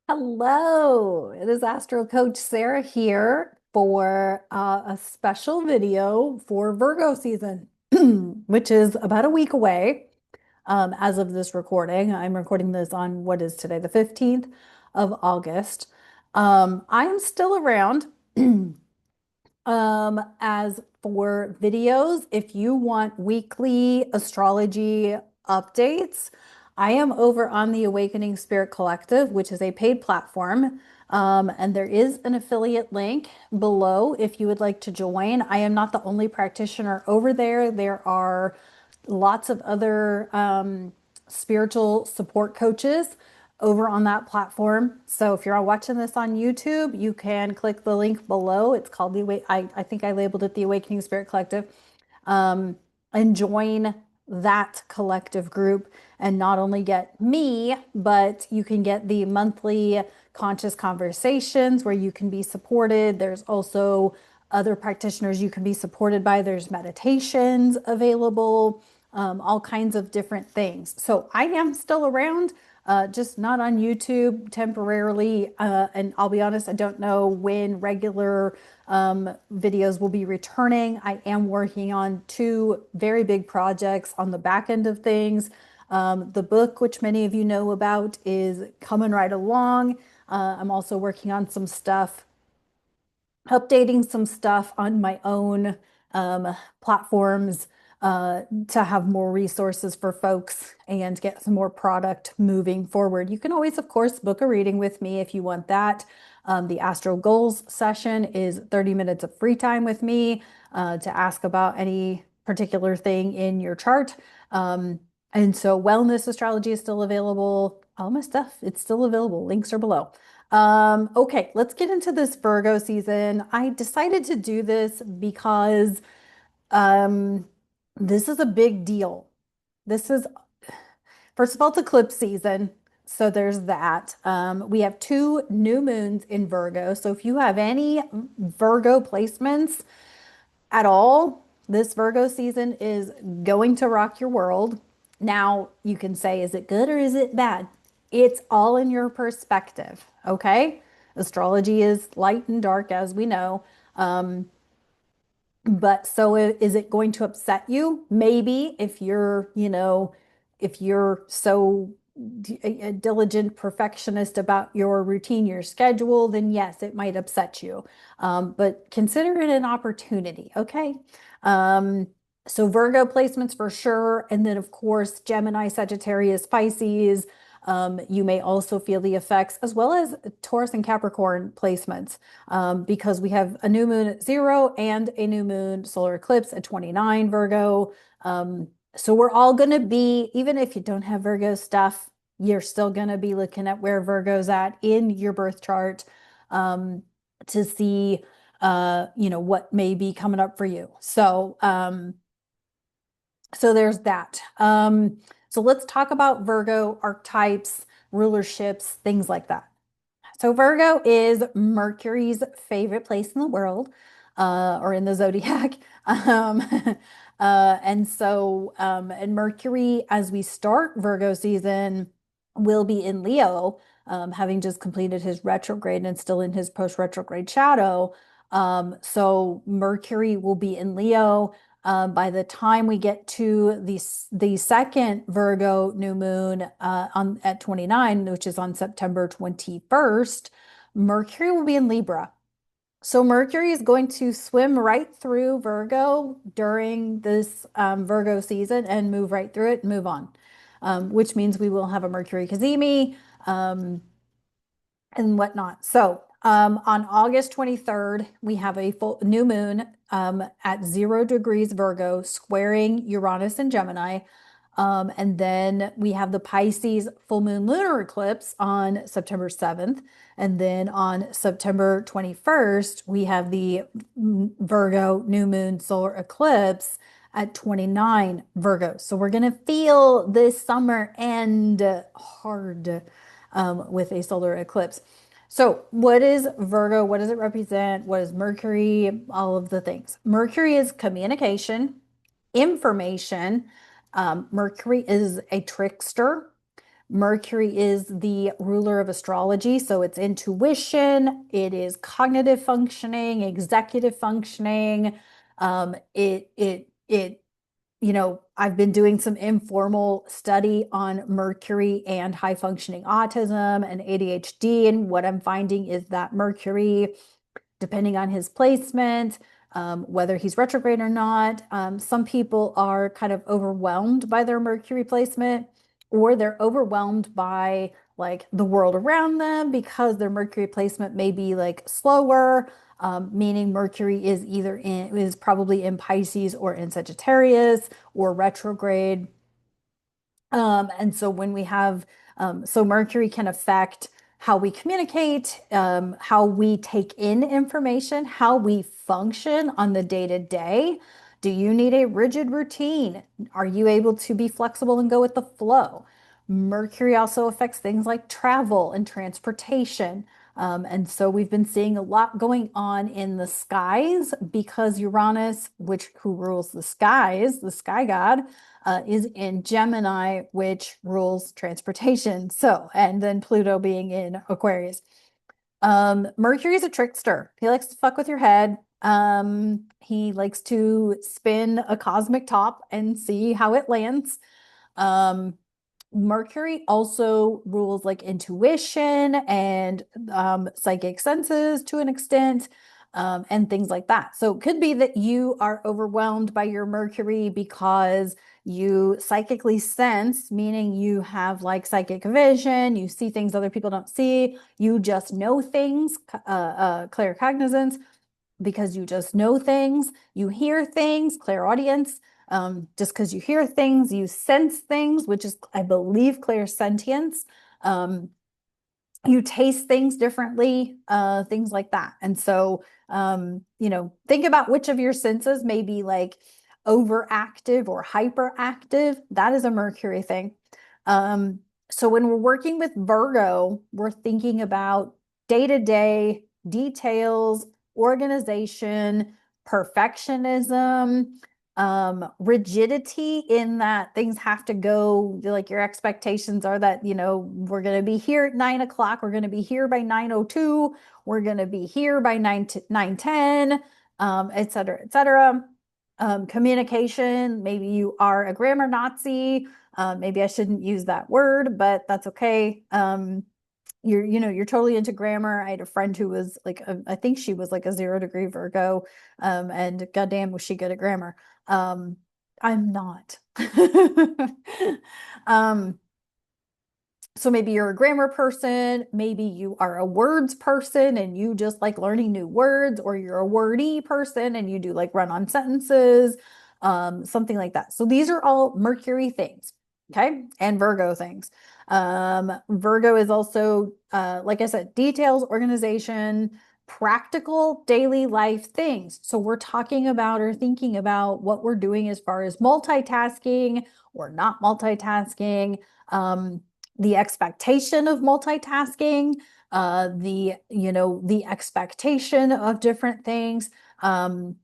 Hello, it is Astro Coach Sarah here for a special video for Virgo season, which is about a week away as of this recording. I'm recording this on what is today, the 15th of August. I am still around. As for videos, if you want weekly astrology updates, I am over on the Awakening Spirit Collective, which is a paid platform. And there is an affiliate link below if you would like to join. I am not the only practitioner over there. There are lots of other spiritual support coaches over on that platform. So if you're watching this on YouTube, you can click the link below. It's called I think I labeled it the Awakening Spirit Collective. And join that collective group and not only get me, but you can get the monthly conscious conversations where you can be supported. There's also other practitioners you can be supported by. There's meditations available, all kinds of different things. So I am still around, just not on YouTube temporarily. And I'll be honest, I don't know when regular videos will be returning. I am working on two very big projects on the back end of things. The book, which many of you know about, is coming right along. I'm also working on some stuff, updating some stuff on my own platforms to have more resources for folks and get some more product moving forward. You can always, of course, book a reading with me if you want that. The AstroGoals session is 30 minutes of free time with me to ask about any particular thing in your chart. And so wellness astrology is still available. All my stuff, it's still available. Links are below. Okay, let's get into this Virgo season. I decided to do this because um, this is a big deal. This is, first of all, it's eclipse season. So there's that. We have two new moons in Virgo. So if you have any Virgo placements at all, this Virgo season is going to rock your world. Now, you can say, is it good or is it bad? It's all in your perspective, okay? Astrology is light and dark, as we know. But so is it going to upset you? Maybe if if you're so a diligent perfectionist about your routine, your schedule, then yes, it might upset you. But consider it an opportunity, okay? Um, so Virgo placements for sure. And then, of course, Gemini, Sagittarius, Pisces. You may also feel the effects as well as Taurus and Capricorn placements because we have a new moon at 0 and a new moon solar eclipse at 29 Virgo. So we're all going to be, even if you don't have Virgo stuff, you're still going to be looking at where Virgo's at in your birth chart to see, what may be coming up for you. So there's that. So let's talk about Virgo archetypes, rulerships, things like that. So Virgo is Mercury's favorite place in the world, or in the zodiac. Um, and Mercury, as we start Virgo season, will be in Leo, having just completed his retrograde and still in his post-retrograde shadow. So Mercury will be in Leo. By the time we get to the second Virgo new moon on at 29, which is on September 21st, Mercury will be in Libra. So Mercury is going to swim right through Virgo during this Virgo season and move right through it and move on, which means we will have a Mercury Cazimi. And whatnot. So on August 23rd, we have a full new moon at 0 degrees Virgo, squaring Uranus and Gemini. And then we have the Pisces full moon lunar eclipse on September 7th. And then on September 21st, we have the Virgo new moon solar eclipse at 29 Virgo. So we're going to feel this summer end hard with a solar eclipse. So, what is Virgo? What does it represent? What is Mercury? All of the things. Mercury is communication, information. Mercury is a trickster. Mercury is the ruler of astrology, so it's intuition, it is cognitive functioning, executive functioning. I've been doing some informal study on Mercury and high functioning autism and ADHD, and what I'm finding is that Mercury, depending on his placement, whether he's retrograde or not. Some people are kind of overwhelmed by their Mercury placement, or they're overwhelmed by like the world around them because their Mercury placement may be like slower, meaning Mercury is probably in Pisces or in Sagittarius or retrograde. And so when we have, so Mercury can affect how we communicate, how we take in information, how we function on the day to day. Do you need a rigid routine? Are you able to be flexible and go with the flow? Mercury also affects things like travel and transportation. And so we've been seeing a lot going on in the skies because Uranus, who rules the skies, the sky god, is in Gemini, which rules transportation. So, and then Pluto being in Aquarius. Mercury is a trickster. He likes to fuck with your head. He likes to spin a cosmic top and see how it lands. Um, Mercury also rules like intuition and psychic senses to an extent, and things like that. So it could be that you are overwhelmed by your Mercury because you psychically sense, meaning you have like psychic vision, you see things other people don't see, you just know things, claircognizance, because you just know things, you hear things, clairaudience. Just because you hear things, you sense things, which is, I believe, clairsentience. Um, you taste things differently, things like that. And so, think about which of your senses may be like overactive or hyperactive. That is a Mercury thing. Um, so when we're working with Virgo, we're thinking about day-to-day details, organization, perfectionism, rigidity in that things have to go, like your expectations are that, we're going to be here at 9 o'clock, we're going to be here by 9:02, we're going to be here by 9:10, et cetera, et cetera. Communication, maybe you are a grammar Nazi. Maybe I shouldn't use that word, but that's okay. You're totally into grammar. I had a friend who was like, I think she was like a 0 degree Virgo, and goddamn was she good at grammar. Um, I'm not. Um, so maybe you're a grammar person, maybe you are a words person and you just like learning new words, or you're a wordy person and you do like run-on sentences, something like that. So these are all Mercury things, okay? And Virgo things. Virgo is also, like I said, details, organization, practical daily life things. So we're talking about or thinking about what we're doing as far as multitasking or not multitasking. The expectation of multitasking, the expectation of different things. Um,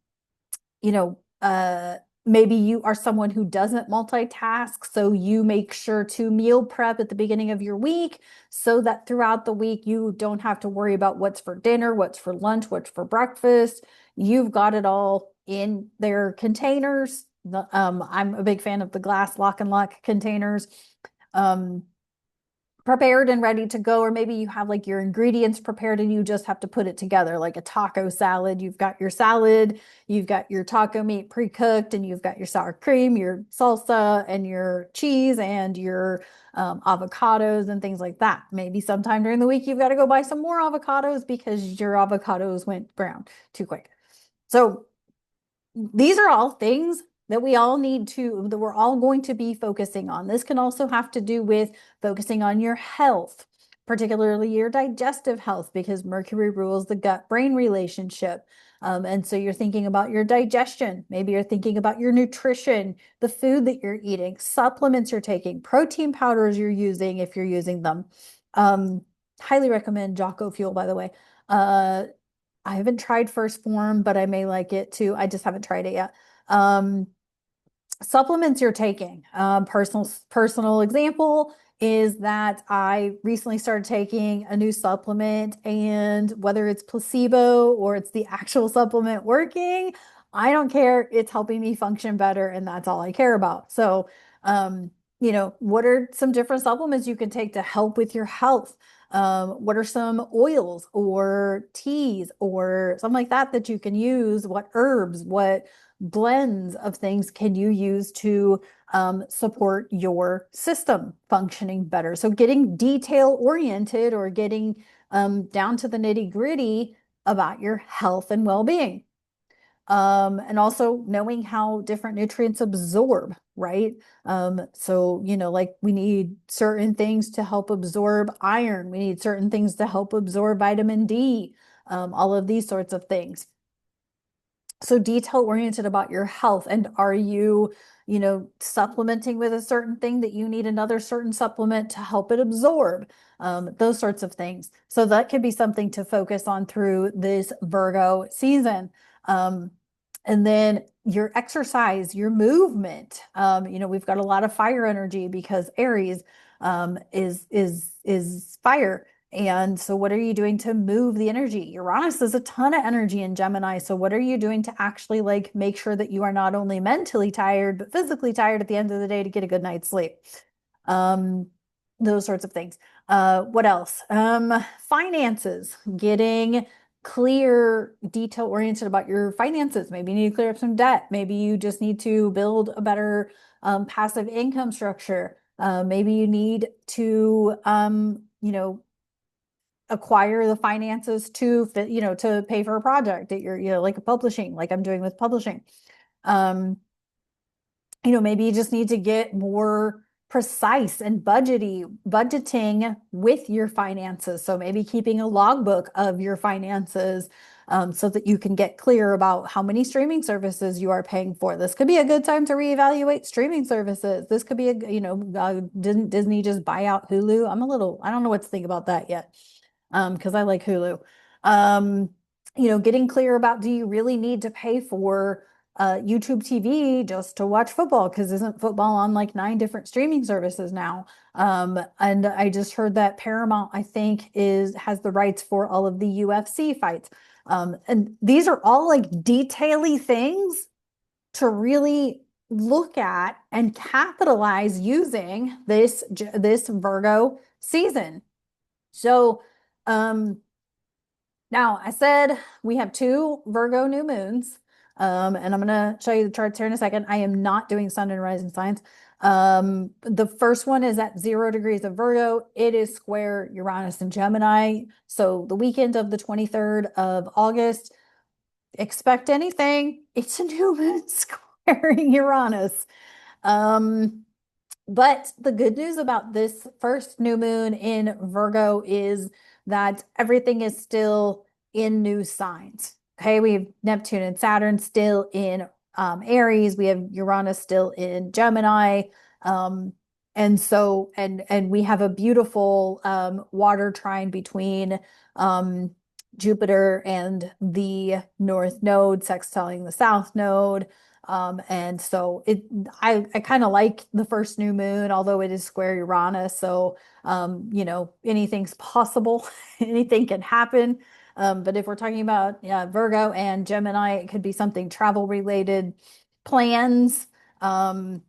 you know, uh, Maybe you are someone who doesn't multitask, so you make sure to meal prep at the beginning of your week so that throughout the week you don't have to worry about what's for dinner, what's for lunch, what's for breakfast. You've got it all in their containers. I'm a big fan of the glass lock and lock containers. Um, Prepared and ready to go, or maybe you have like your ingredients prepared and you just have to put it together, like a taco salad. You've got your salad, you've got your taco meat pre-cooked, and you've got your sour cream, your salsa, and your cheese, and your avocados and things like that. Maybe sometime during the week you've got to go buy some more avocados because your avocados went brown too quick. So these are all things that that we're all going to be focusing on. This can also have to do with focusing on your health, particularly your digestive health, because Mercury rules the gut-brain relationship. And so you're thinking about your digestion. Maybe you're thinking about your nutrition, the food that you're eating, supplements you're taking, protein powders you're using if you're using them. Highly recommend Jocko Fuel, by the way. I haven't tried First Form, but I may like it too. I just haven't tried it yet. Um, Supplements you're taking. Personal example is that I recently started taking a new supplement, and whether it's placebo or it's the actual supplement working, I don't care. It's helping me function better, and that's all I care about. So, what are some different supplements you can take to help with your health? What are some oils or teas or something like that that you can use? What herbs, what blends of things can you use to support your system functioning better? So getting detail oriented or getting down to the nitty gritty about your health and well-being. And also knowing how different nutrients absorb, right? Like we need certain things to help absorb iron. We need certain things to help absorb vitamin D, all of these sorts of things. So detail oriented about your health. And are you, supplementing with a certain thing that you need another certain supplement to help it absorb? Those sorts of things. So that could be something to focus on through this Virgo season. Um, and then your exercise, your movement. We've got a lot of fire energy because Aries is fire. And so what are you doing to move the energy? Uranus is a ton of energy in Gemini. So what are you doing to actually like make sure that you are not only mentally tired, but physically tired at the end of the day to get a good night's sleep? Um, those sorts of things. What else? Finances, getting clear, detail oriented about your finances. Maybe you need to clear up some debt. Maybe you just need to build a better passive income structure. Maybe you need to, acquire the finances to to pay for a project that you're, like a publishing, like I'm doing with publishing. Um, maybe you just need to get more precise and budgeting with your finances. So maybe keeping a logbook of your finances, so that you can get clear about how many streaming services you are paying for. This could be a good time to reevaluate streaming services. This could be didn't Disney just buy out Hulu? I don't know what to think about that yet. Because I like Hulu. Um, getting clear about, do you really need to pay for YouTube TV just to watch football? Because isn't football on like 9 different streaming services now? And I just heard that Paramount, I think, has the rights for all of the UFC fights. And these are all like detaily things to really look at and capitalize using this Virgo season. So, um, now I said we have 2 Virgo new moons. And I'm gonna show you the charts here in a second. I am not doing sun and rising signs. The first one is at 0 degrees of Virgo. It is square Uranus and Gemini. So the weekend of the 23rd of August, expect anything. It's a new moon squaring Uranus. Um, but the good news about this first new moon in Virgo is that everything is still in new signs. Okay, we have Neptune and Saturn still in Aries. We have Uranus still in Gemini. Um, and we have a beautiful water trine between Jupiter and the North Node, sextiling the South Node. And so I kind of like the first new moon, although it is square Uranus. So, anything's possible, anything can happen. But if we're talking about Virgo and Gemini, it could be something travel related, plans. Um,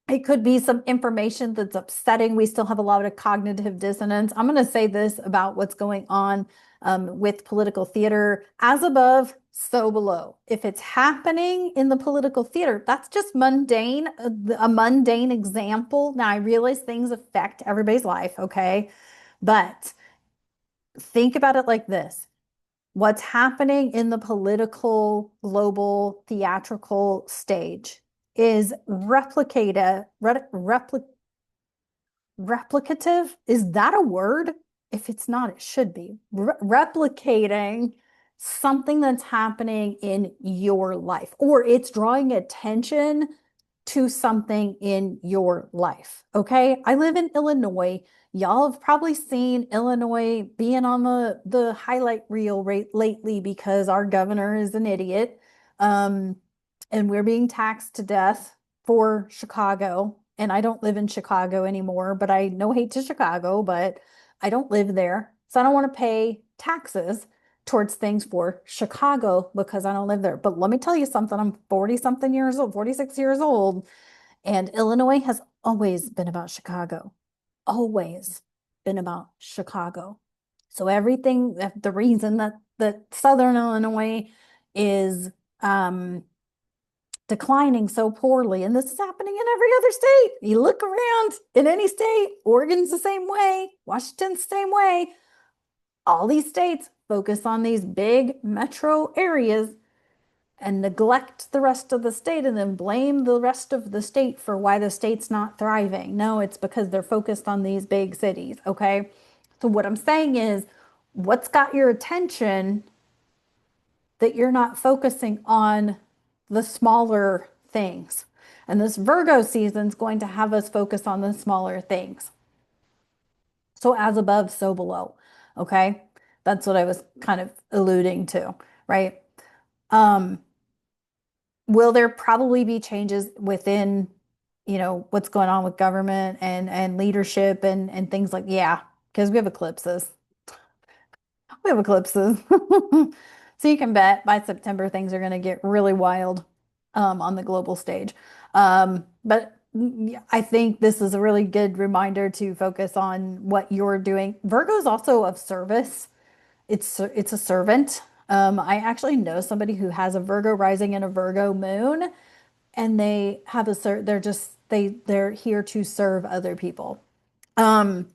it could be some information that's upsetting. We still have a lot of cognitive dissonance. I'm going to say this about what's going on with political theater: as above, so below. If it's happening in the political theater, that's just mundane, a mundane example. Now, I realize things affect everybody's life, okay? But think about it like this. What's happening in the political, global, theatrical stage is replicative. Is that a word? If it's not, it should be. Replicating something that's happening in your life, or it's drawing attention to something in your life. Okay. I live in Illinois. Y'all have probably seen Illinois being on the highlight reel rate lately because our governor is an idiot. Um, and we're being taxed to death for Chicago. and I don't live in Chicago anymore, but I no hate to Chicago, but I don't live there. So I don't want to pay taxes towards things for Chicago because I don't live there. But let me tell you something, I'm 40 something years old, 46 years old, and Illinois has always been about Chicago. Always been about Chicago. So everything, the reason that Southern Illinois is declining so poorly, and this is happening in every other state. You look around in any state, Oregon's the same way, Washington's the same way. All these states focus on these big metro areas and neglect the rest of the state and then blame the rest of the state for why the state's not thriving. No, it's because they're focused on these big cities, okay? So what I'm saying is, what's got your attention that you're not focusing on the smaller things? And this Virgo season is going to have us focus on the smaller things. So as above, so below, okay? That's what I was kind of alluding to, right? Um, will there probably be changes within, what's going on with government and leadership and things like, yeah, because we have eclipses. We have eclipses. So you can bet by September things are going to get really wild on the global stage. But I think this is a really good reminder to focus on what you're doing. Virgo is also of service. It's a servant. I actually know somebody who has a Virgo rising and a Virgo moon, and they have they're just they're here to serve other people. Um,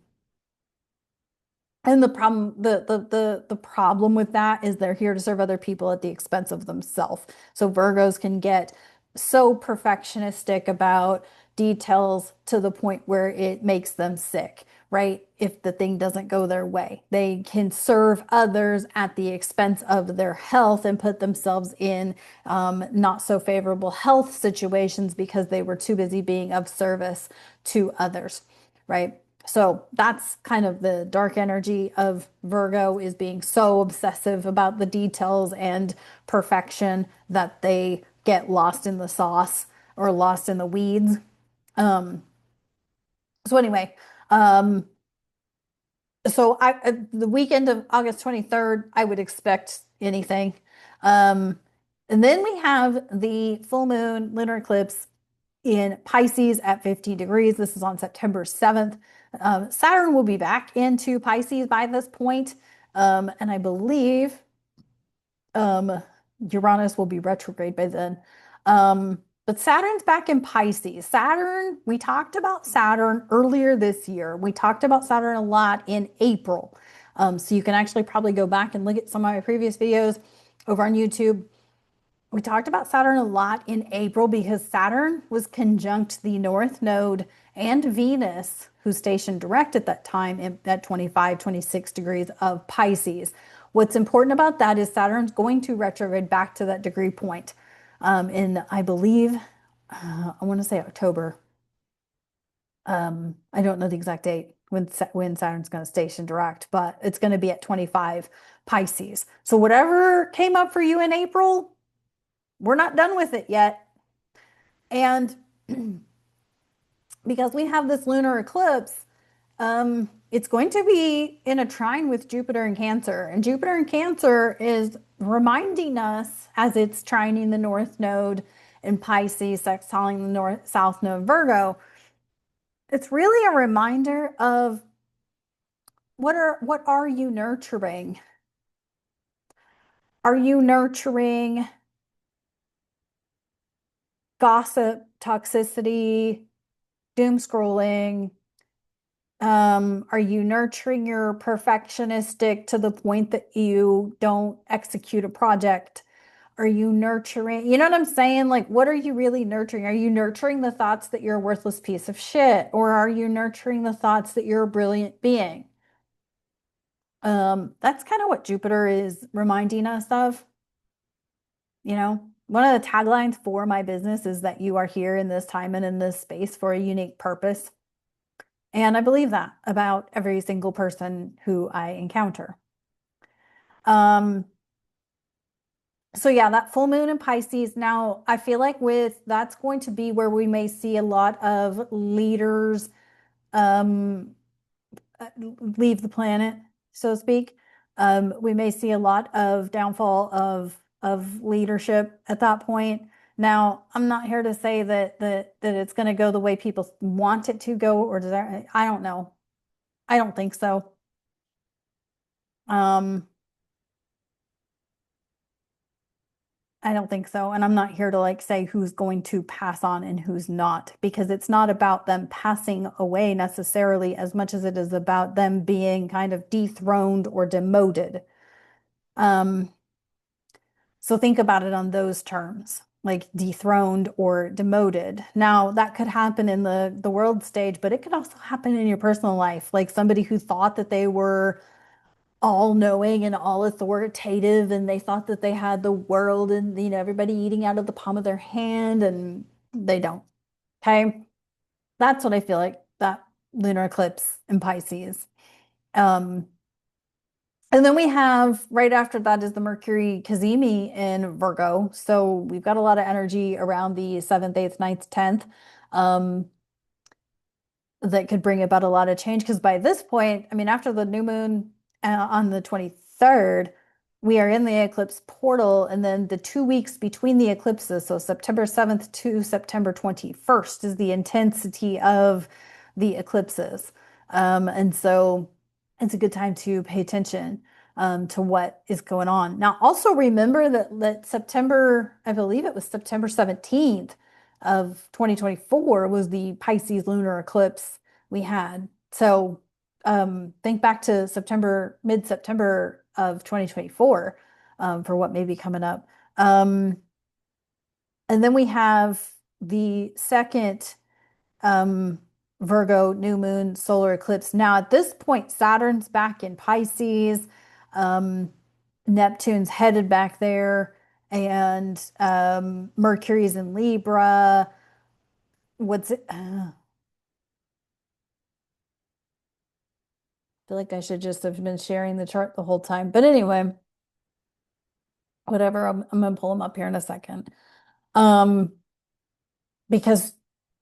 and the problem with that is they're here to serve other people at the expense of themselves. So Virgos can get so perfectionistic about details to the point where it makes them sick, right? If the thing doesn't go their way, they can serve others at the expense of their health and put themselves in not so favorable health situations because they were too busy being of service to others, right? So that's kind of the dark energy of Virgo, is being so obsessive about the details and perfection that they get lost in the sauce or lost in the weeds. Um, so anyway, um, the weekend of August 23rd, I would expect anything. Um, and then we have the full moon lunar eclipse in Pisces at 50 degrees. This is on September 7th. Saturn will be back into Pisces by this point. And I believe um, Uranus will be retrograde by then. But Saturn's back in Pisces. Saturn, we talked about Saturn earlier this year. We talked about Saturn a lot in April. So you can actually probably go back and look at some of my previous videos over on YouTube. We talked about Saturn a lot in April because Saturn was conjunct the North Node and Venus, who's stationed direct at that time at 25, 26 degrees of Pisces. What's important about that is Saturn's going to retrograde back to that degree point in, I believe, I want to say October. I don't know the exact date when Saturn's going to station direct, but it's going to be at 25 Pisces. So whatever came up for you in April, we're not done with it yet. And because we have this lunar eclipse, it's going to be in a trine with Jupiter in Cancer. And Jupiter in Cancer is reminding us, as it's trining the North Node in Pisces, sextiling the North South Node Virgo, it's really a reminder of what are you nurturing? Are you nurturing gossip, toxicity, doom scrolling? Are you nurturing your perfectionistic to the point that you don't execute a project? Are you nurturing, you know what I'm saying? Like, what are you really nurturing? Are you nurturing the thoughts that you're a worthless piece of shit? Or are you nurturing the thoughts that you're a brilliant being? That's kind of what Jupiter is reminding us of. One of the taglines for my business is that you are here in this time and in this space for a unique purpose. And I believe that about every single person who I encounter. Um, So yeah, that full moon in Pisces. Now, I feel like with that's going to be where we may see a lot of leaders um leave the planet, so to speak. We may see a lot of downfall of leadership at that point. Now, I'm not here to say that it's going to go the way people want it to go or desire. I don't know. I don't think so. Um, I don't think so. And I'm not here to like say who's going to pass on and who's not, because it's not about them passing away necessarily as much as it is about them being kind of dethroned or demoted. Um, So think about it on those terms, like dethroned or demoted. Now, that could happen in the world stage, but it could also happen in your personal life, like somebody who thought that they were all knowing and all authoritative and they thought that they had the world and everybody eating out of the palm of their hand and they don't. Okay? That's what I feel like that lunar eclipse in Pisces. Um, And then we have right after that is the Mercury Cazimi in Virgo. So we've got a lot of energy around the 7th, 8th, 9th, 10th. Um, that could bring about a lot of change because by this point, I mean, after the new moon on the 23rd, we are in the eclipse portal, and then the 2 weeks between the eclipses, so September 7th to September 21st, is the intensity of the eclipses. And so it's a good time to pay attention to what is going on. Now, also remember that September, I believe it was September 17th of 2024 was the Pisces lunar eclipse we had. So think back to September, mid-September of 2024 for what may be coming up. And then we have the second um, Virgo new moon solar eclipse. Now, at this point, Saturn's back in Pisces, um, Neptune's headed back there, and Mercury's in Libra. What's it? I feel like I should just have been sharing the chart the whole time. But anyway, whatever. I'm gonna pull them up here in a second. Um, because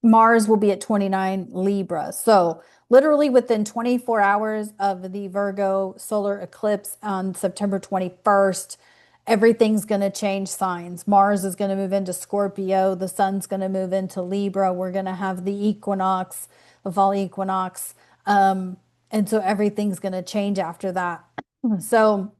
Mars will be at 29 Libra. So literally within 24 hours of the Virgo solar eclipse on September 21st, everything's going to change signs. Mars is going to move into Scorpio. The sun's going to move into Libra. We're going to have the equinox, the fall equinox. And so everything's going to change after that. So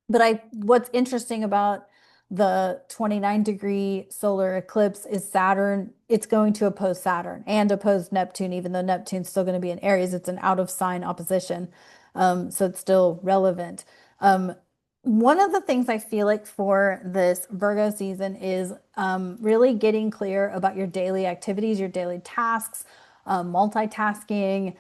but what's interesting about the 29-degree solar eclipse is Saturn, it's going to oppose Saturn and oppose Neptune, even though Neptune's still going to be in Aries. It's an out of sign opposition. So it's still relevant. Um, one of the things I feel like for this Virgo season is really getting clear about your daily activities, your daily tasks, multitasking,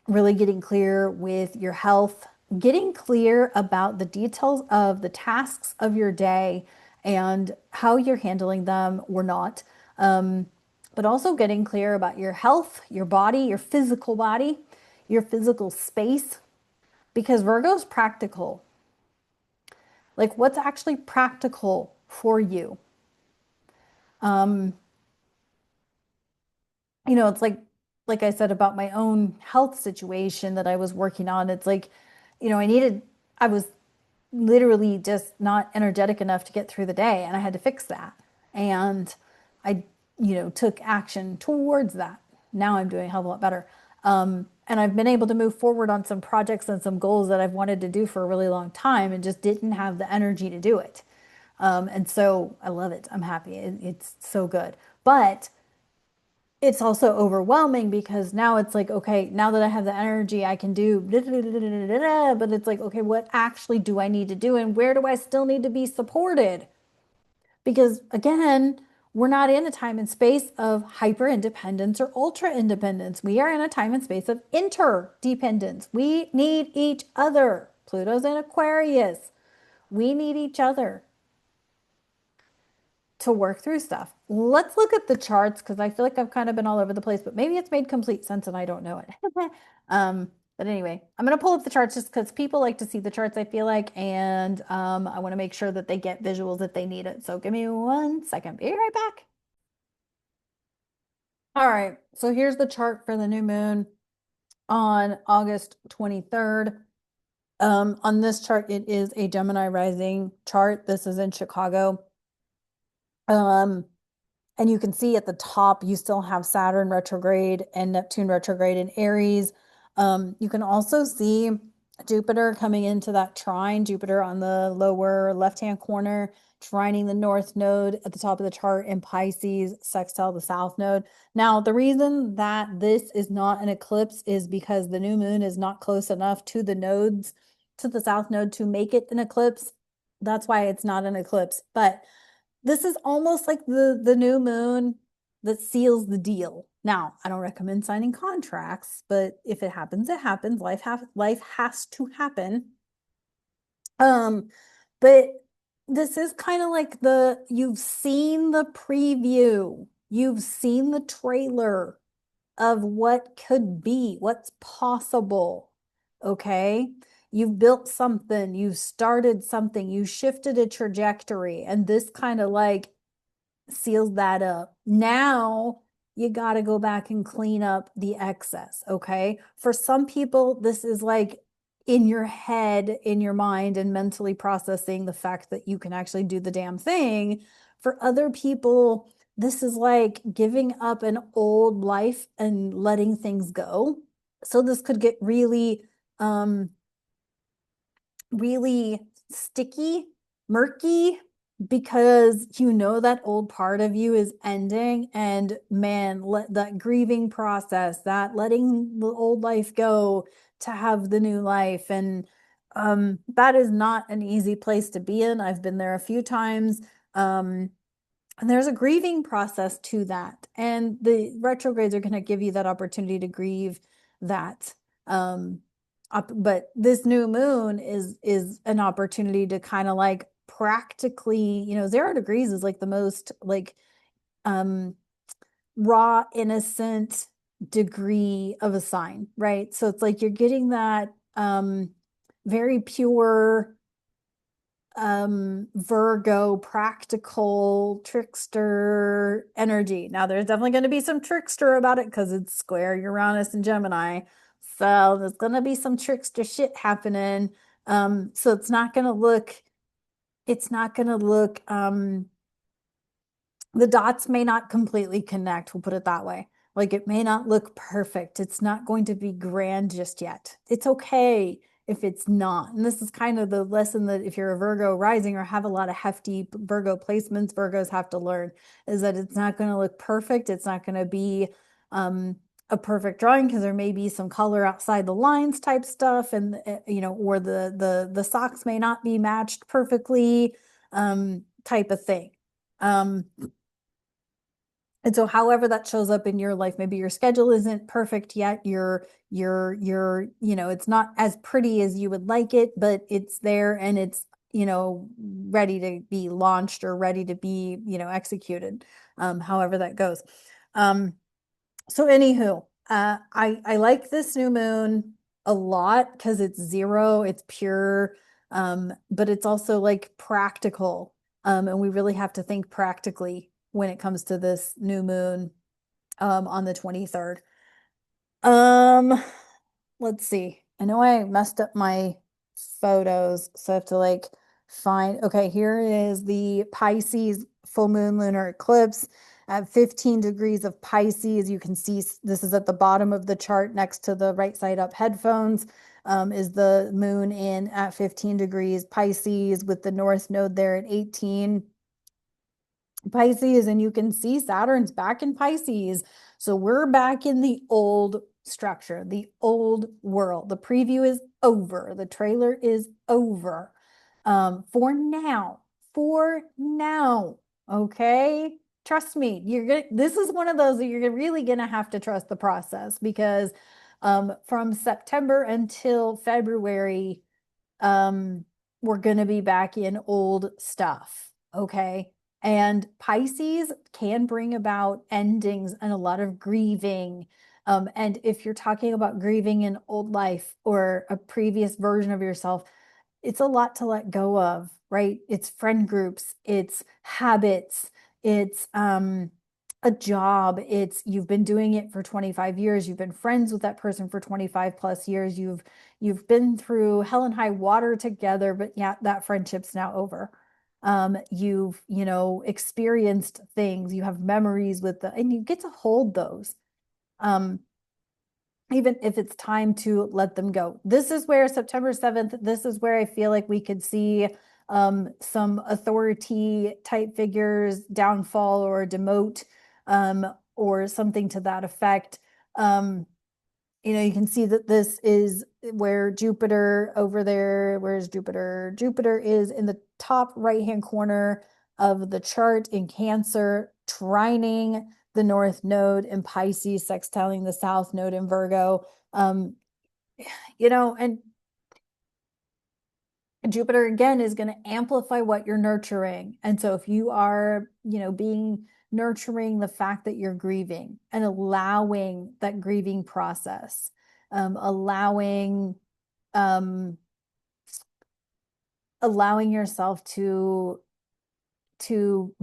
really getting clear with your health, getting clear about the details of the tasks of your day and how you're handling them or not. But also getting clear about your health, your body, your physical space, because Virgo's practical. Like what's actually practical for you? Um, it's like I said about my own health situation that I was working on. It's like, I was literally just not energetic enough to get through the day, and I had to fix that. And I, took action towards that. Now I'm doing a hell of a lot better. And I've been able to move forward on some projects and some goals that I've wanted to do for a really long time and just didn't have the energy to do it. And so I love it. I'm happy. It's so good. But it's also overwhelming because now it's like, okay, now that I have the energy, I can do, but it's like, okay, what actually do I need to do? And where do I still need to be supported? Because again, we're not in a time and space of hyper independence or ultra independence. We are in a time and space of interdependence. We need each other. Pluto's in Aquarius. We need each other to work through stuff. Let's look at the charts because I feel like I've kind of been all over the place, but maybe it's made complete sense and I don't know it. But anyway, I'm going to pull up the charts just because people like to see the charts, I feel like, and I want to make sure that they get visuals if they need it. So give me 1 second. Be right back. All right, so here's the chart for the new moon on August 23rd. On this chart, it is a Gemini rising chart. This is in Chicago. Um, and you can see at the top, you still have Saturn retrograde and Neptune retrograde in Aries. You can also see Jupiter coming into that trine, Jupiter on the lower left-hand corner, trining the north node at the top of the chart in Pisces, sextile the south node. Now, the reason that this is not an eclipse is because the new moon is not close enough to the nodes, to the south node to make it an eclipse. That's why it's not an eclipse. But this is almost like the new moon that seals the deal. Now, I don't recommend signing contracts, but if it happens, it happens. Life has to happen. But this is kind of like you've seen the preview, you've seen the trailer of what could be, what's possible. Okay. You've built something, you've started something, you shifted a trajectory, and this kind of like seals that up. Now you got to go back and clean up the excess. Okay. For some people, this is like in your head, in your mind, and mentally processing the fact that you can actually do the damn thing. For other people, this is like giving up an old life and letting things go. So this could get really sticky, murky, because you know that old part of you is ending. And man, let that grieving process, that letting the old life go to have the new life. And that is not an easy place to be in. I've been there a few times. And there's a grieving process to that. And the retrogrades are going to give you that opportunity to grieve that. But this new moon is an opportunity to kind of like practically, 0 degrees is like the most like um raw, innocent degree of a sign, right? So it's like you're getting that very pure Virgo, practical, trickster energy. Now, there's definitely going to be some trickster about it because it's square Uranus and Gemini. So there's going to be some trickster shit happening. So it's not going to look, the dots may not completely connect, we'll put it that way. Like it may not look perfect. It's not going to be grand just yet. It's okay if it's not. And this is kind of the lesson that if you're a Virgo rising or have a lot of hefty Virgo placements, Virgos have to learn is that it's not going to look perfect. It's not going to be a perfect drawing because there may be some color outside the lines type stuff, and or the socks may not be matched perfectly, type of thing. Um, and so however that shows up in your life, maybe your schedule isn't perfect yet. It's not as pretty as you would like it, but it's there and it's, ready to be launched or ready to be, executed. However that goes. So anywho, I like this new moon a lot because it's zero, it's pure, but it's also like practical. And we really have to think practically when it comes to this new moon on the 23rd. Um, let's see. I know I messed up my photos, so I have to like find. Okay, here is the Pisces full moon lunar eclipse at 15 degrees of Pisces. You can see this is at the bottom of the chart next to the right side up headphones. Is the moon in at 15 degrees Pisces with the north node there at 18 Pisces, and you can see Saturn's back in Pisces. So we're back in the old structure, the old world. The preview is over. The trailer is over. For now. For now. Okay. Trust me, this is one of those that you're really gonna have to trust the process because from September until February, we're gonna be back in old stuff. Okay. And Pisces can bring about endings and a lot of grieving. And if you're talking about grieving an old life or a previous version of yourself, it's a lot to let go of, right? It's friend groups, it's habits, it's a job, it's you've been doing it for 25 years, you've been friends with that person for 25 plus years, you've been through hell and high water together, but yeah, that friendship's now over. You've, experienced things, you have memories with the, and you get to hold those. Um, even if it's time to let them go. This is where September 7th, this is where I feel like we could see some authority type figures downfall or demote, or something to that effect. Um, you can see that this is where Jupiter over there, where's Jupiter? Jupiter is in the top right-hand corner of the chart in Cancer, trining the North Node in Pisces, sextiling the South Node in Virgo. Um, and Jupiter again is going to amplify what you're nurturing. And so if you are, being nurturing the fact that you're grieving and allowing that grieving process, allowing um, allowing yourself to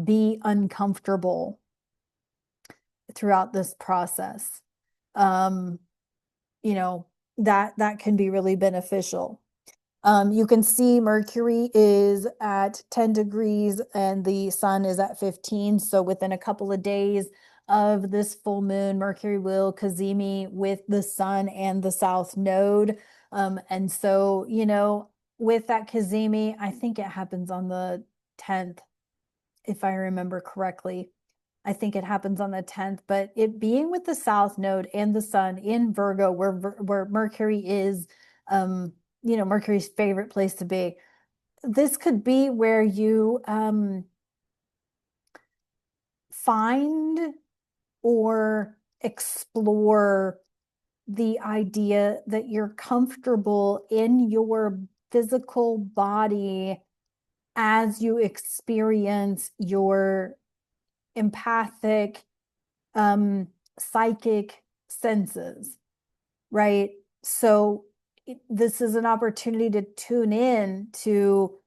be uncomfortable throughout this process, um, you know, that can be really beneficial. You can see Mercury is at 10 degrees and the sun is at 15. So within a couple of days of this full moon, Mercury will cazimi with the sun and the south node. And so, with that cazimi, I think it happens on the 10th, if I remember correctly. I think it happens on the 10th, but it being with the south node and the sun in Virgo, where Mercury is, Mercury's favorite place to be. This could be where you find or explore the idea that you're comfortable in your physical body as you experience your empathic, um, psychic senses, right? So this is an opportunity to tune in to,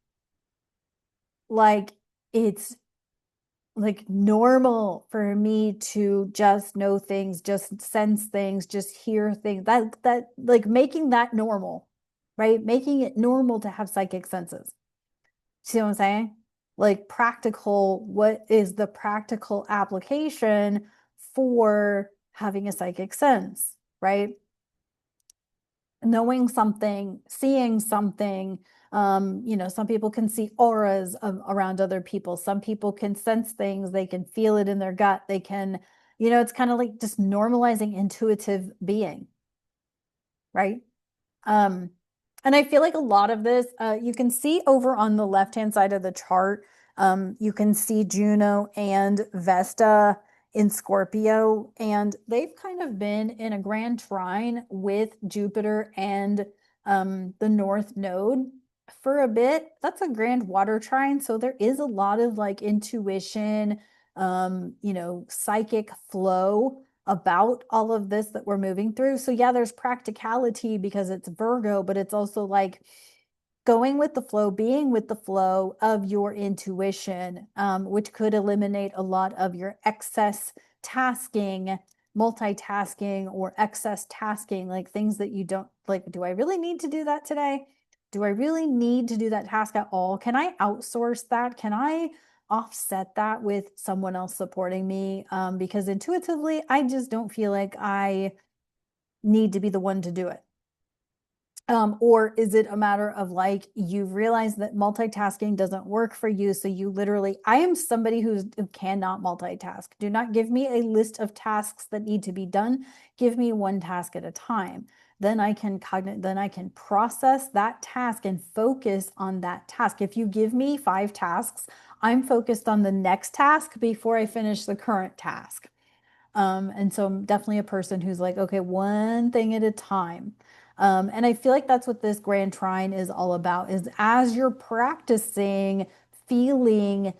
like, it's like normal for me to just know things, just sense things, just hear things. That like making that normal, right? Making it normal to have psychic senses. See what I'm saying? Like practical, what is the practical application for having a psychic sense, right? Knowing something, seeing something. Some people can see auras around other people. Some people can sense things. They can feel it in their gut. They can, it's kind of like just normalizing intuitive being, right? Um, and I feel like a lot of this, you can see over on the left-hand side of the chart, you can see Juno and Vesta in Scorpio, and they've kind of been in a grand trine with Jupiter and the North Node for a bit. That's a grand water trine, so there is a lot of like intuition, psychic flow about all of this that we're moving through. So yeah, there's practicality because it's Virgo, but it's also like going with the flow, being with the flow of your intuition, which could eliminate a lot of your excess tasking, multitasking, or excess tasking, like things that you don't like. Do I really need to do that today? Do I really need to do that task at all? Can I outsource that? Can I offset that with someone else supporting me? Because intuitively, I just don't feel like I need to be the one to do it. Or is it a matter of like you've realized that multitasking doesn't work for you? So you literally, I am somebody who cannot multitask. Do not give me a list of tasks that need to be done. Give me one task at a time. Then I can process that task and focus on that task. If you give me 5 tasks, I'm focused on the next task before I finish the current task. And so I'm definitely a person who's like, okay, one thing at a time. And I feel like that's what this grand trine is all about, is as you're practicing feeling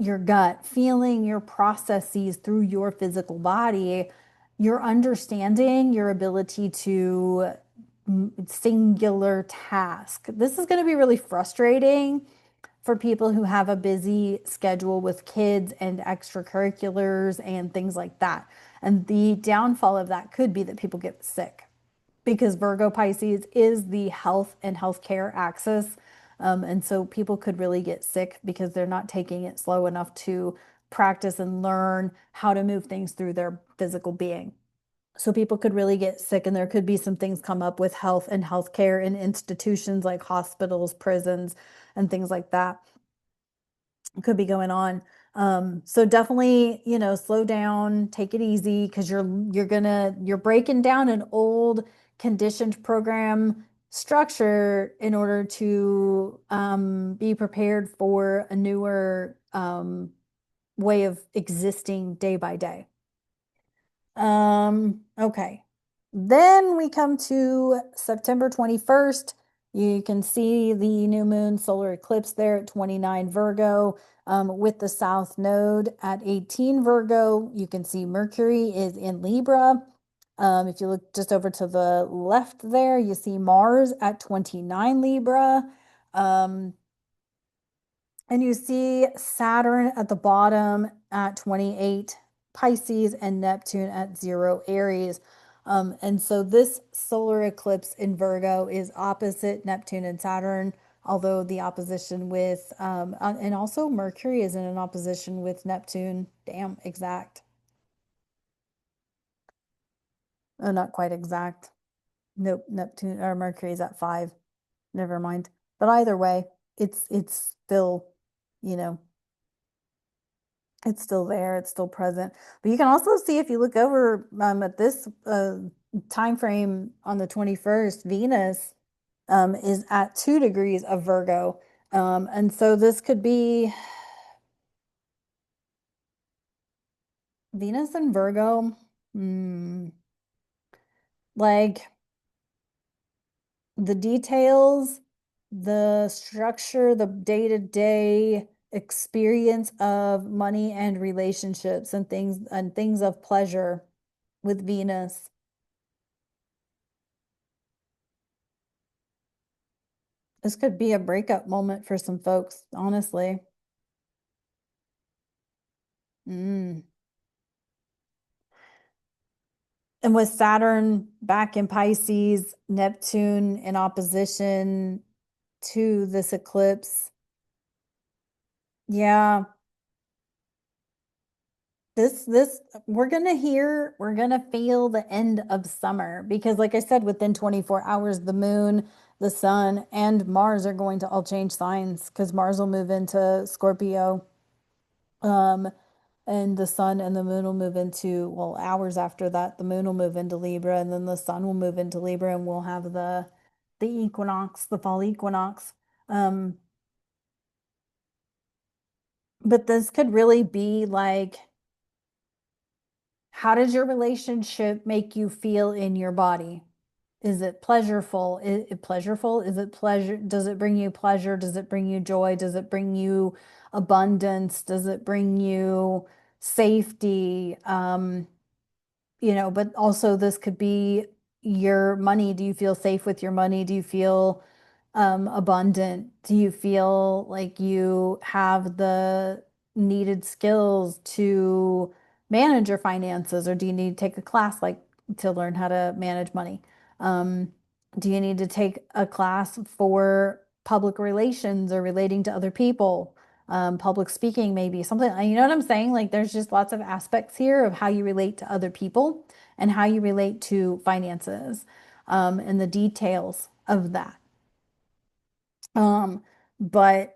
your gut, feeling your processes through your physical body, your understanding, your ability to singular task. This is going to be really frustrating for people who have a busy schedule with kids and extracurriculars and things like that. And the downfall of that could be that people get sick because Virgo Pisces is the health and healthcare axis. And so people could really get sick because they're not taking it slow enough to practice and learn how to move things through their physical being. So people could really get sick, and there could be some things come up with health and healthcare in institutions like hospitals, prisons, and things like that could be going on. So definitely, slow down, take it easy because you're breaking down an old conditioned program structure in order to be prepared for a newer way of existing day by day. Okay. Then we come to September 21st. You can see the new moon solar eclipse there at 29 Virgo, with the south node at 18 Virgo. You can see Mercury is in Libra. If you look just over to the left there, you see Mars at 29 Libra. Um, and you see Saturn at the bottom at 28 Pisces and Neptune at 0 Aries. And so this solar eclipse in Virgo is opposite Neptune and Saturn, although the opposition with, and also Mercury is in an opposition with Neptune. Damn, exact. Oh, not quite exact. Nope, Neptune or Mercury is at 5. Never mind. But either way, it's still, you know, it's still there, it's still present. But you can also see if you look over at this time frame on the 21st, Venus is at 2 degrees of Virgo. And so this could be Venus and Virgo. Hmm, like the details, the structure, the day-to-day experience of money and relationships and things of pleasure with Venus. This could be a breakup moment for some folks, honestly. Mm. And with Saturn back in Pisces, Neptune in opposition to this eclipse, yeah, this we're gonna feel the end of summer because like I said, within 24 hours, the moon, the sun, and Mars are going to all change signs because Mars will move into Scorpio. Um, and the sun and the moon will move into, well, hours after that, the moon will move into Libra, and then the sun will move into Libra, and we'll have the equinox, the fall equinox. Um, but this could really be like, how does your relationship make you feel in your body? Is it pleasureful? Is it pleasureful? Is it pleasure? Does it bring you pleasure? Does it bring you joy? Does it bring you abundance? Does it bring you safety? But also this could be your money. Do you feel safe with your money? Do you feel abundant? Do you feel like you have the needed skills to manage your finances, or do you need to take a class like to learn how to manage money? Um, do you need to take a class for public relations or relating to other people? Public speaking, maybe something, you know what I'm saying? Like there's just lots of aspects here of how you relate to other people and how you relate to finances, and the details of that. Um, but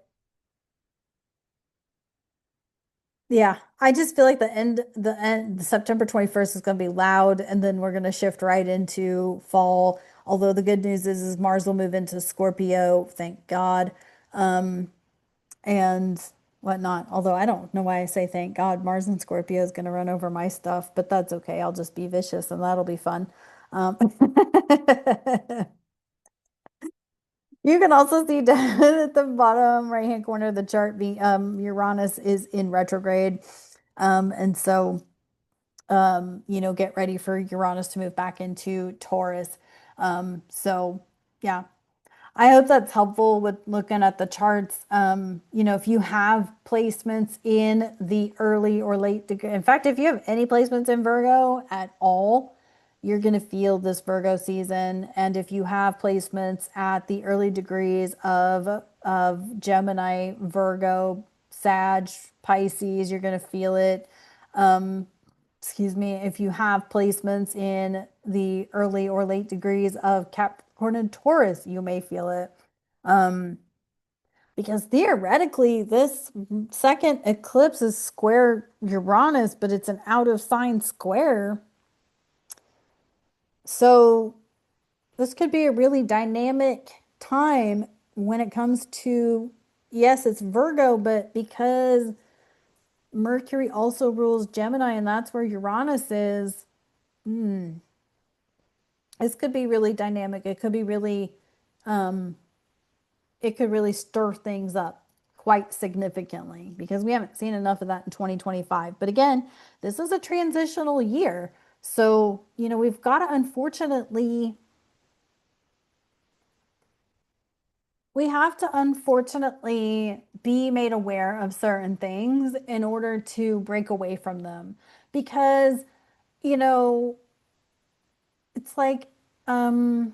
yeah, I just feel like the September 21st is going to be loud, and then we're going to shift right into fall. Although the good news is Mars will move into Scorpio, thank God. Um, and whatnot. Although I don't know why I say thank God. Mars and Scorpio is going to run over my stuff, but that's okay. I'll just be vicious and that'll be fun. Um, you can also see down at the bottom right-hand corner of the chart, Uranus is in retrograde. And so get ready for Uranus to move back into Taurus. So yeah, I hope that's helpful with looking at the charts. If you have placements in the early or late degree, in fact, if you have any placements in Virgo at all, you're going to feel this Virgo season. And if you have placements at the early degrees of Gemini, Virgo, Sag, Pisces, you're going to feel it. Excuse me, if you have placements in the early or late degrees of Capricorn and Taurus, you may feel it. Um, because theoretically, this second eclipse is square Uranus, but it's an out of sign square. So this could be a really dynamic time when it comes to, yes, it's Virgo, but because Mercury also rules Gemini and that's where Uranus is, this could be really dynamic. It could really stir things up quite significantly because we haven't seen enough of that in 2025. But again, this is a transitional year. So, we've got to we have to unfortunately be made aware of certain things in order to break away from them because, you know, it's like, um,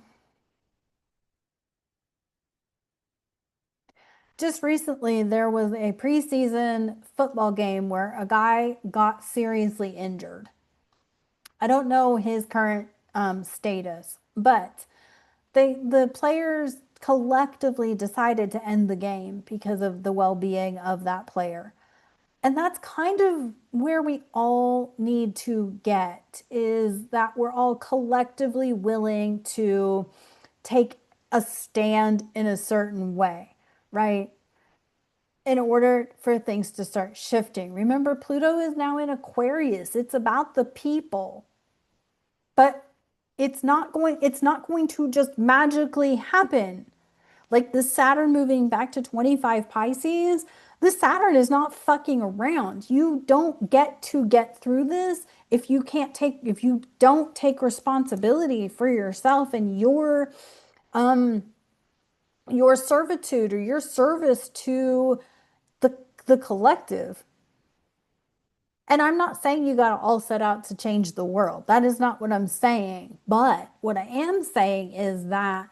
just recently, there was a preseason football game where a guy got seriously injured. I don't know his current status, but the players collectively decided to end the game because of the well-being of that player. And that's kind of where we all need to get is that we're all collectively willing to take a stand in a certain way, right? In order for things to start shifting. Remember, Pluto is now in Aquarius. It's about the people. But it's not going to just magically happen. Like the Saturn moving back to 25 Pisces, the Saturn is not fucking around. You don't get through this if you don't take responsibility for yourself and your servitude or your service to the the collective. And I'm not saying you got to all set out to change the world. That is not what I'm saying. But what I am saying is that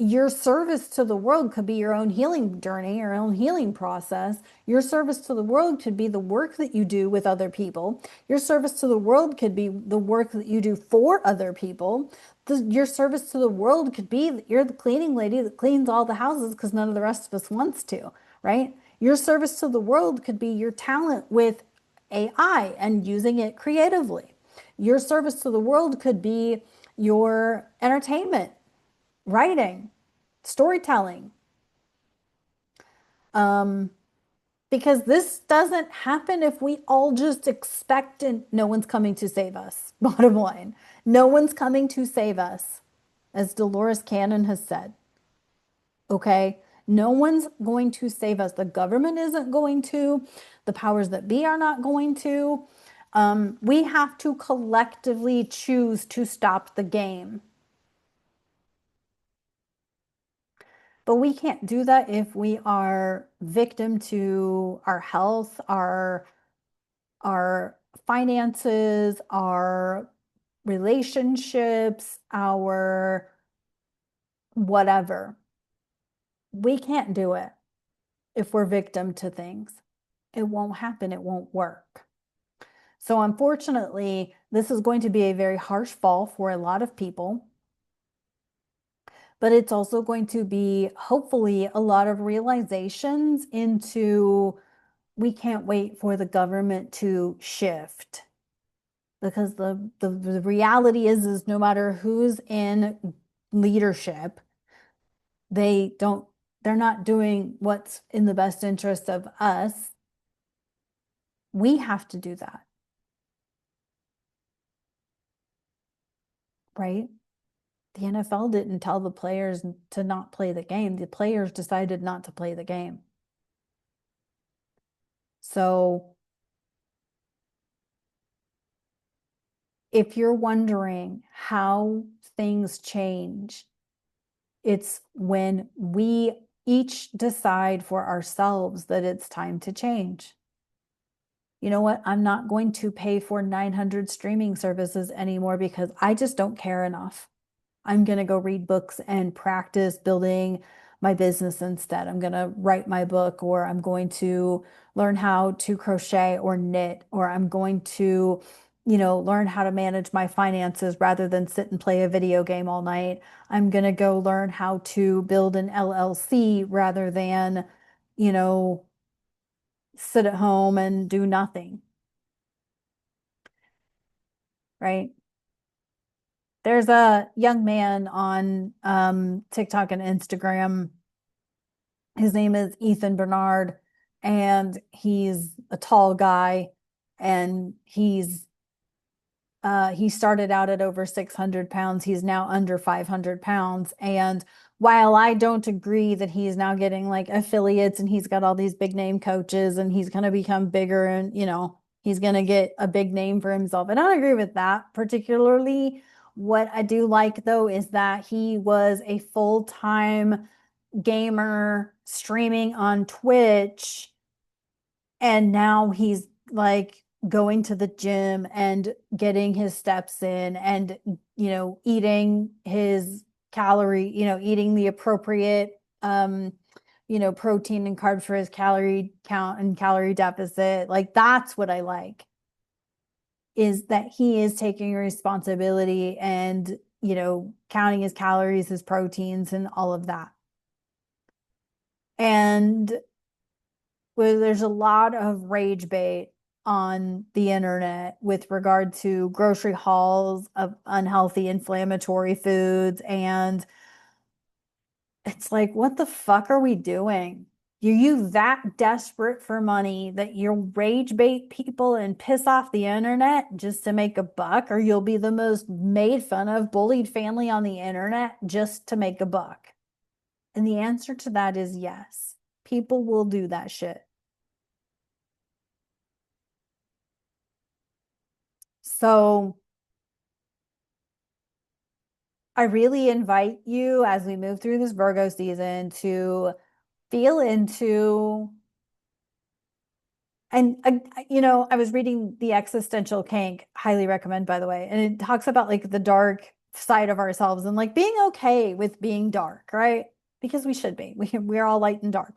your service to the world could be your own healing journey, your own healing process. Your service to the world could be the work that you do with other people. Your service to the world could be the work that you do for other people. Your service to the world could be that you're the cleaning lady that cleans all the houses because none of the rest of us wants to, right? Your service to the world could be your talent with AI and using it creatively. Your service to the world could be your entertainment, writing, storytelling. Because this doesn't happen if we all just expect and no one's coming to save us. Bottom line, no one's coming to save us, as Dolores Cannon has said. Okay? No one's going to save us. The government isn't going to. The powers that be are not going to. We have to collectively choose to stop the game. But we can't do that if we are victim to our health, our finances, our relationships, our whatever. We can't do it if we're victim to things. It won't happen. It won't work. So unfortunately, this is going to be a very harsh fall for a lot of people, but it's also going to be hopefully a lot of realizations into we can't wait for the government to shift because the reality is no matter who's in leadership, they don't they're not doing what's in the best interest of us. We have to do that, right? The NFL didn't tell the players to not play the game. The players decided not to play the game. So If you're wondering how things change, it's when we each decide for ourselves that it's time to change. You know what? I'm not going to pay for 900 streaming services anymore because I just don't care enough. I'm going to go read books and practice building my business instead. I'm going to write my book, or I'm going to learn how to crochet or knit, or I'm going to, learn how to manage my finances rather than sit and play a video game all night. I'm going to go learn how to build an LLC rather than, you know, sit at home and do nothing, right? There's a young man on TikTok and Instagram. His name is Ethan Bernard, and he's a tall guy, and he started out at over 600 pounds. He's now under 500 pounds. And while I don't agree that he's now getting like affiliates and he's got all these big name coaches and he's going to become bigger and, he's going to get a big name for himself, I don't agree with that particularly. What I do like though is that he was a full-time gamer streaming on Twitch, and now he's like going to the gym and getting his steps in and eating his eating the appropriate protein and carbs for his calorie count and calorie deficit. Like, that's what I like, is that he is taking responsibility and counting his calories, his proteins, and all of that. And there's a lot of rage bait on the internet with regard to grocery hauls of unhealthy inflammatory foods, and it's like, what the fuck are we doing? Are you that desperate for money that you'll rage bait people and piss off the internet just to make a buck? Or you'll be the most made fun of, bullied family on the internet just to make a buck? And the answer to that is yes. People will do that shit. So I really invite you, as we move through this Virgo season, to feel into, and I was reading The Existential Kink, highly recommend, by the way, and it talks about like the dark side of ourselves and like being okay with being dark, right? Because we should be. We're all light and dark.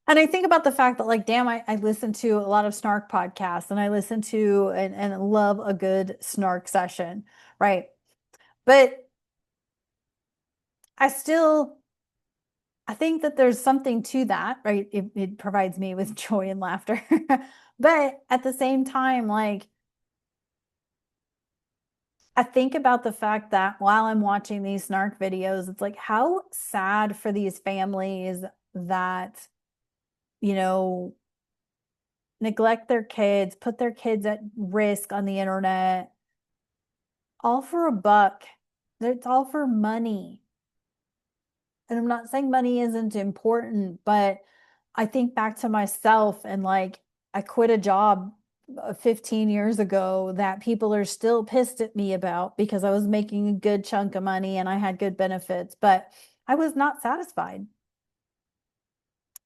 And I think about the fact that, like, damn, I listen to a lot of snark podcasts, and I listen to and love a good snark session, right? But I think that there's something to that, right? It provides me with joy and laughter. But at the same time, like, I think about the fact that while I'm watching these snark videos, it's like, how sad for these families that, you know, neglect their kids, put their kids at risk on the internet, all for a buck. It's all for money. And I'm not saying money isn't important, but I think back to myself, and like, I quit a job 15 years ago that people are still pissed at me about because I was making a good chunk of money and I had good benefits, but I was not satisfied.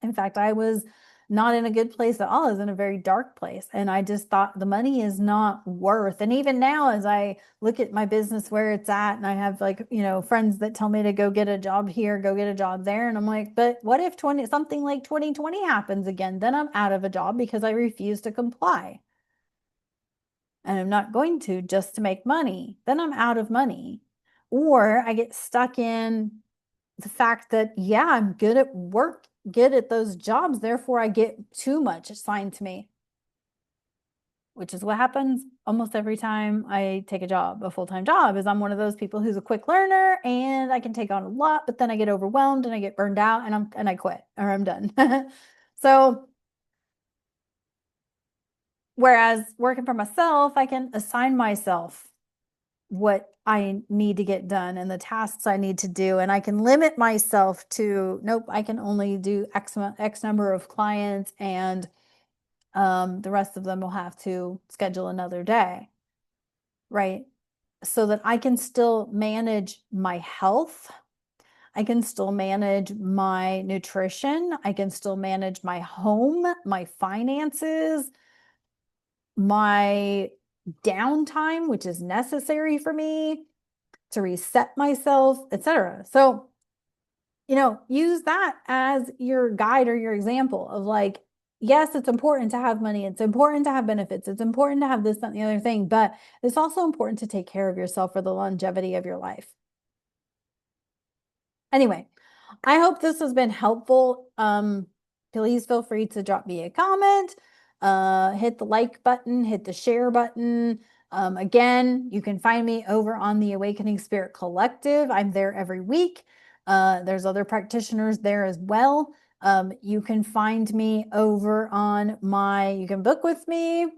In fact, I was not in a good place at all. I was in a very dark place. And I just thought the money is not worth. And even now, as I look at my business where it's at, and I have like, friends that tell me to go get a job here, go get a job there. And I'm like, but what if something like 2020 happens again? Then I'm out of a job because I refuse to comply. And I'm not going to just to make money. Then I'm out of money. Or I get stuck in the fact that, yeah, I'm good at work, good at those jobs, therefore I get too much assigned to me, which is what happens almost every time I take a full-time job. Is I'm one of those people who's a quick learner and I can take on a lot, but then I get overwhelmed and I get burned out and I quit, or I'm done. So whereas working for myself, I can assign myself what I need to get done and the tasks I need to do. And I can limit myself to, nope, I can only do X number of clients, and the rest of them will have to schedule another day. right? So that I can still manage my health. I can still manage my nutrition. I can still manage my home, my finances, my downtime, which is necessary for me to reset myself, etc. So, use that as your guide or your example of like, yes, it's important to have money. It's important to have benefits. It's important to have this, that, and the other thing, but it's also important to take care of yourself for the longevity of your life. Anyway, I hope this has been helpful. Please feel free to drop me a comment, hit the like button, hit the share button. Again, you can find me over on the Awakening Spirit Collective. I'm there every week. There's other practitioners there as well. You can find me over on you can book with me,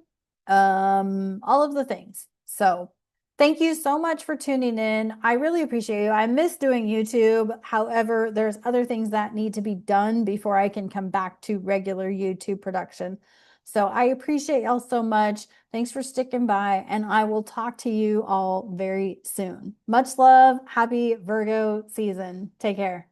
all of the things. So thank you so much for tuning in. I really appreciate you. I miss doing YouTube. However, there's other things that need to be done before I can come back to regular YouTube production. So I appreciate y'all so much. Thanks for sticking by, and I will talk to you all very soon. Much love. Happy Virgo season. Take care.